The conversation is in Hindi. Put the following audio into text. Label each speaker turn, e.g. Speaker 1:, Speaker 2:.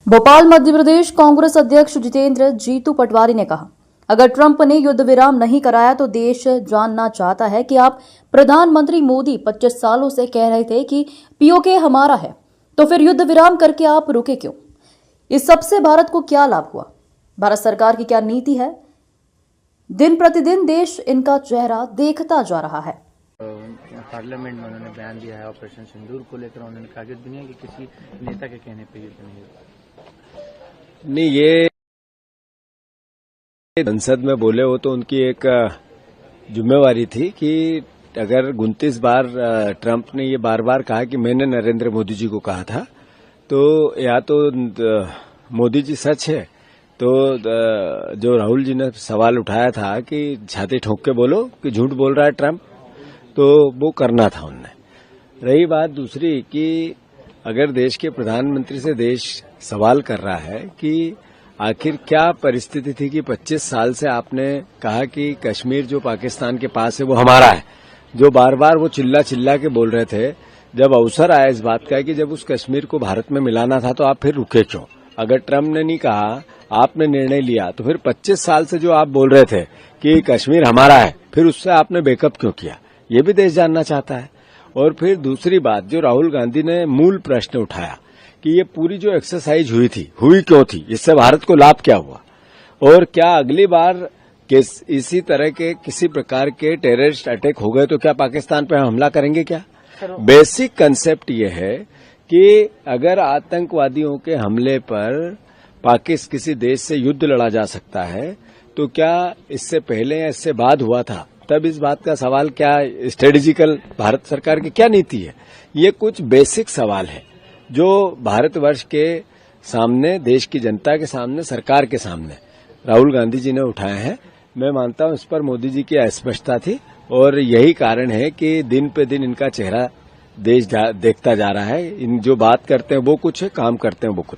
Speaker 1: भोपाल मध्य प्रदेश कांग्रेस अध्यक्ष जितेंद्र जीतू पटवारी ने कहा, अगर ट्रंप ने युद्ध विराम नहीं कराया तो देश जानना चाहता है कि आप प्रधानमंत्री मोदी 25 सालों से कह रहे थे कि पीओके हमारा है, तो फिर युद्ध विराम करके आप रुके क्यों? इस सबसे भारत को क्या लाभ हुआ? भारत सरकार की क्या नीति है? दिन प्रतिदिन देश इनका चेहरा देखता जा रहा है।
Speaker 2: पार्लियामेंट में उन्होंने बयान दिया है ऑपरेशन सिंदूर को लेकर। उन्होंने कहा कि दुनिया के किसी नेता के कहने पर युद्ध नहीं होगा।
Speaker 3: नहीं, ये संसद में बोले हो तो उनकी एक जिम्मेवारी थी कि अगर 29 बार ट्रंप ने ये बार बार कहा कि मैंने नरेंद्र मोदी जी को कहा था, तो या तो मोदी जी सच है, तो जो राहुल जी ने सवाल उठाया था कि छाती ठोक के बोलो कि झूठ बोल रहा है ट्रंप, तो वो करना था उनने। रही बात दूसरी कि अगर देश के प्रधानमंत्री से देश सवाल कर रहा है कि आखिर क्या परिस्थिति थी कि 25 साल से आपने कहा कि कश्मीर जो पाकिस्तान के पास है वो हमारा है, जो बार बार वो चिल्ला चिल्ला के बोल रहे थे, जब अवसर आया इस बात का कि जब उस कश्मीर को भारत में मिलाना था तो आप फिर रुके क्यों? अगर ट्रंप ने नहीं कहा, आपने निर्णय लिया, तो फिर 25 साल से जो आप बोल रहे थे कि कश्मीर हमारा है, फिर उससे आपने बैकअप क्यों किया? ये भी देश जानना चाहता है। और फिर दूसरी बात, जो राहुल गांधी ने मूल प्रश्न उठाया कि ये पूरी जो एक्सरसाइज हुई क्यों थी, इससे भारत को लाभ क्या हुआ, और क्या अगली बार इसी तरह के किसी प्रकार के टेररिस्ट अटैक हो गए तो क्या पाकिस्तान पे हमला करेंगे क्या? बेसिक कंसेप्ट ये है कि अगर आतंकवादियों के हमले पर किसी देश से युद्ध लड़ा जा सकता है, तो क्या इससे पहले या इससे बाद हुआ था? तब इस बात का सवाल क्या स्ट्रेटेजिकल भारत सरकार की क्या नीति है? ये कुछ बेसिक सवाल है जो भारतवर्ष के सामने, देश की जनता के सामने, सरकार के सामने राहुल गांधी जी ने उठाए हैं। मैं मानता हूं इस पर मोदी जी की अस्पष्टता थी, और यही कारण है कि दिन पे दिन इनका चेहरा देश देखता जा रहा है। इन जो बात करते हैं वो कुछ है, काम करते हैं वो कुछ।